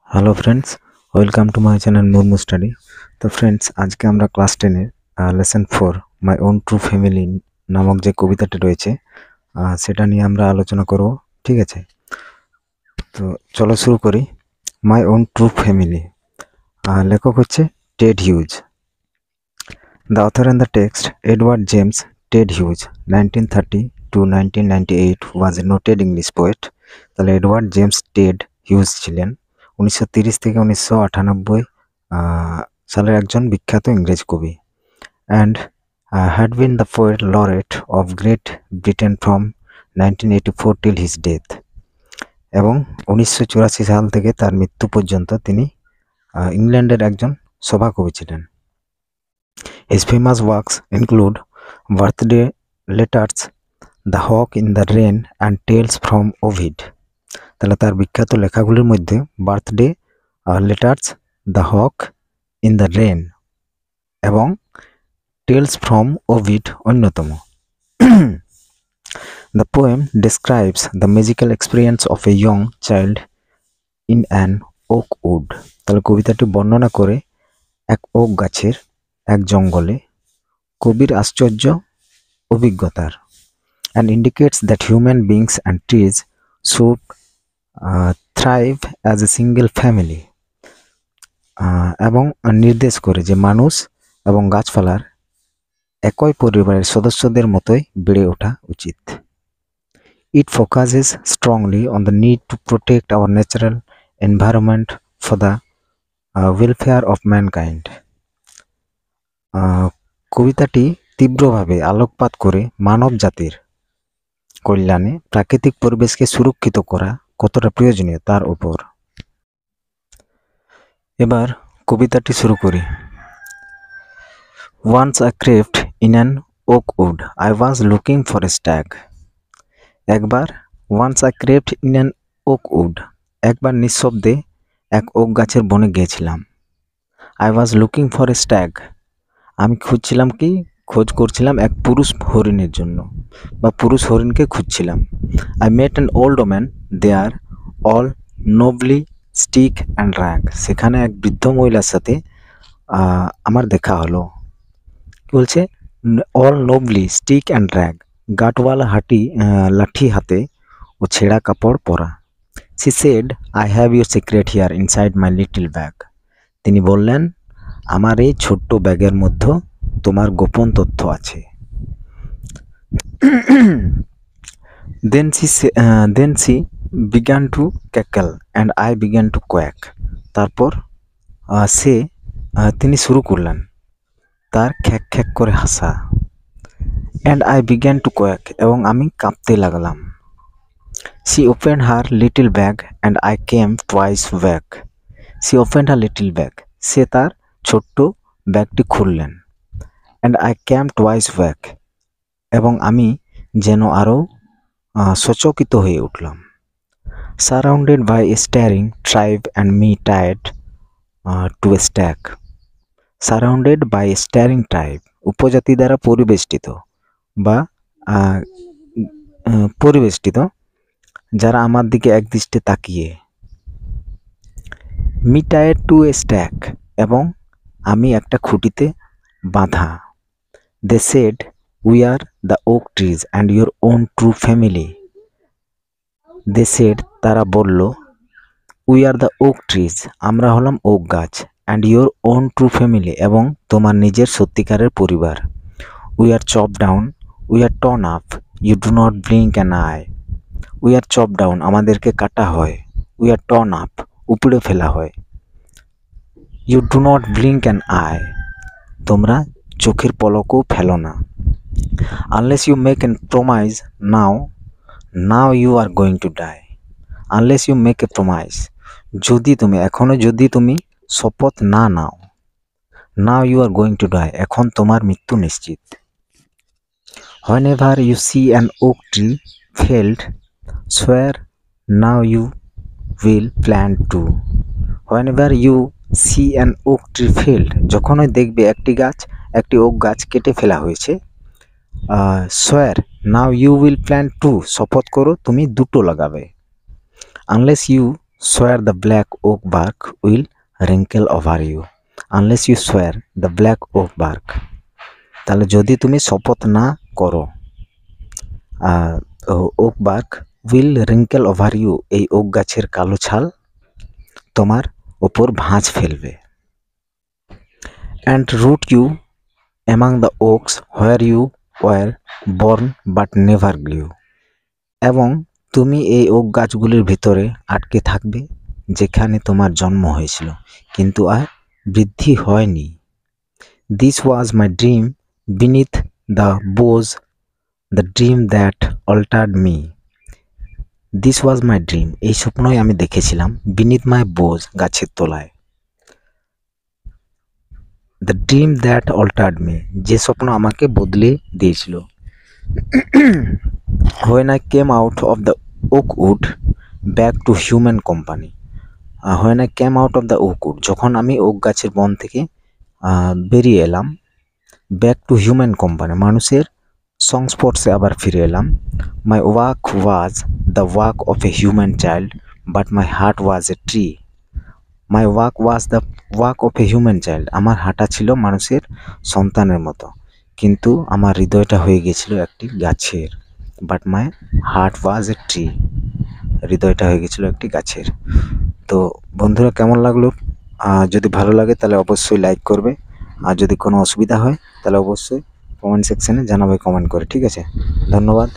Hello friends, welcome to my channel Murmu study. তো friends, আজকে আমরা ক্লাস 10-এর lesson 4 my own true family নামক যে কবিতাটি রয়েছে সেটা নিয়ে আমরা আলোচনা করব। ঠিক আছে, তো চলো শুরু করি। মাই ওন ট্রু ফ্যামিলি, লেখক হচ্ছে Ted huge. The author and the text Edward James Ted huge 1930 to 1998 was A noted English poet. তাহলে এডওয়ার্ড জেমস টেড হিউজ ছিলেন 1930 থেকে 1998 সালের একজন বিখ্যাত ইংরেজ কবি। And had been the poet laureate of great Britain from 1984 till his death. এবং 1984 সাল থেকে তার মৃত্যু পর্যন্ত তিনি ইংল্যান্ডের একজন সভাকবি ছিলেন। His famous works include Birthday Letters, The Hawk in the Rain and Tales from Ovid. তাহলে তার বিখ্যাত লেখাগুলির মধ্যে Birthday Letters, The Hawk in the Rain এবং টেলস ফ্রম ওভিড অন্যতম। The poem describes the magical experience of a young child in an oak wood. তাহলে কবিতাটি বর্ণনা করে এক ওক গাছের এক জঙ্গলে কবির আশ্চর্য অভিজ্ঞতার, and indicates that human beings and trees should thrive as a single family. এবং নির্দেশ করে যে মানুষ এবং গাছপালার একই পরিবারের সদস্যদের মতোই বেড়ে ওঠা উচিত। It focuses strongly on the need to protect our natural environment for the welfare of mankind. কবিতাটি তীব্রভাবে আলোকপাত করে মানব জাতির কল্যাণে প্রাকৃতিক পরিবেশকে সুরক্ষিত করা কতটা প্রয়োজনীয় তার উপর। এবার কবিতাটি শুরু করি। Once I craved in an oak wood, I was looking for a stag. একবার once I craved in an oak wood, একবার নিঃশব্দে এক ওক গাছের বনে গিয়েছিলাম। I was looking for a stag, আমি খোঁজ করছিলাম এক পুরুষ হরিণের জন্য বা পুরুষ হরিণকে খুঁজছিলাম। I met an old woman there, all nobly stick and rag. সেখানে এক বৃদ্ধ মহিলার সাথে আমার দেখা হলো। কি বলছে? All knobbly stick and rag, গাটওয়ালা লাঠি হাতে ও ছেঁড়া কাপড় পরা। She said, I have your secret here inside my little bag. তিনি বললেন, আমার এই ছোট্ট ব্যাগের মধ্যে তোমার গোপন তথ্য আছে। Then she began to cackle and I began to quack. তারপর তিনি শুরু করলেন তার খ্যাক খ্যাক করে হাসা। And I began to quack, এবং আমি কাঁপতে লাগলাম। She opened her little bag and I came twice back. She opened her little bag. সে তার ছোট্ট ব্যাগটি খুললেন। And I came twice back, এবং আমি যেন আরও সচকিত হয়ে উঠলাম। Surrounded by a staring tribe and me tied to a stag. Surrounded by a staring tribe, উপজাতি দ্বারা পরিবেষ্টিত বা যারা আমার দিকে একদৃষ্টে তাকিয়ে। Me tired to a stack, এবং আমি একটা খুঁটিতে বাঁধা। They said, we are the oak trees and your own true family. They said, তারা বলল, we are the oak trees, আমরা হলাম ওক গাছ, and your own true family, এবং তোমার নিজের সত্যিকারের পরিবার। We are chop down, we are torn up, you do not blink an eye. We are chop down, আমাদেরকে কাটা হয়। উই আর টর্ন আপ, উপড়ে ফেলা হয়। You do not blink an eye, তোমরা চোখের পলকও ফেলো না। Unless you make an promise now you are going to die. Unless you make a promise, যদি তুমি শপথ না নাও। Now you are going to die, এখন তোমার মৃত্যু নিশ্চিত। Whenever you see an oak tree felled, swear now you will plant two. Whenever you see an oak tree felled, যখনই দেখবে একটি ওক গাছ কেটে ফেলা হয়েছে, swear now you will plant two, শপথ করো তুমি দুটো লাগাবে। Unless you swear the black oak bark will wrinkle over you. Unless you swear the black oak bark. তাহলে যদি তুমি শপথ না করো, oak bark will wrinkle over you, এই ওক গাছের কালো ছাল তোমার ওপর ভাঁজ ফেলবে। And root you among the oaks where you were born but never grew, এবং তুমি এই ওক গাছগুলির ভিতরে আটকে থাকবে যেখানে তোমার জন্ম হয়েছিল কিন্তু আর বৃদ্ধি হয়নি। This was my dream beneath the bows, the dream that altered me. This was my dream, এই স্বপ্নই আমি দেখেছিলাম, বিনিথ মাই বোজ, গাছের তলায়, the dream that altered me, যে স্বপ্ন আমাকে বদলে দিয়েছিল। When I came out of the oak wood back to human company. When I came out of the oak wood, যখন আমি ওক গাছের বন থেকে বেরিয়ে এলাম, ব্যাক টু হিউম্যান কোম্পানি, মানুষের সংস্পর্শে আবার ফিরে এলাম। My walk was the walk of a human child but my heart was a tree. My walk was the walk of a human child, আমার হাঁটা ছিল মানুষের সন্তানের মতো, কিন্তু আমার হৃদয়টা হয়ে গেছিল একটি গাছের। But my heart was a tree, হৃদয়টা হয়ে গেছিল একটি গাছের। তো বন্ধুরা, কেমন লাগলো? যদি ভালো লাগে তাহলে অবশ্যই লাইক করবে, আর যদি কোনো অসুবিধা হয় তাহলে অবশ্যই কমেন্ট সেকশানে জানাবে কমেন্ট করে, ঠিক আছে? ধন্যবাদ।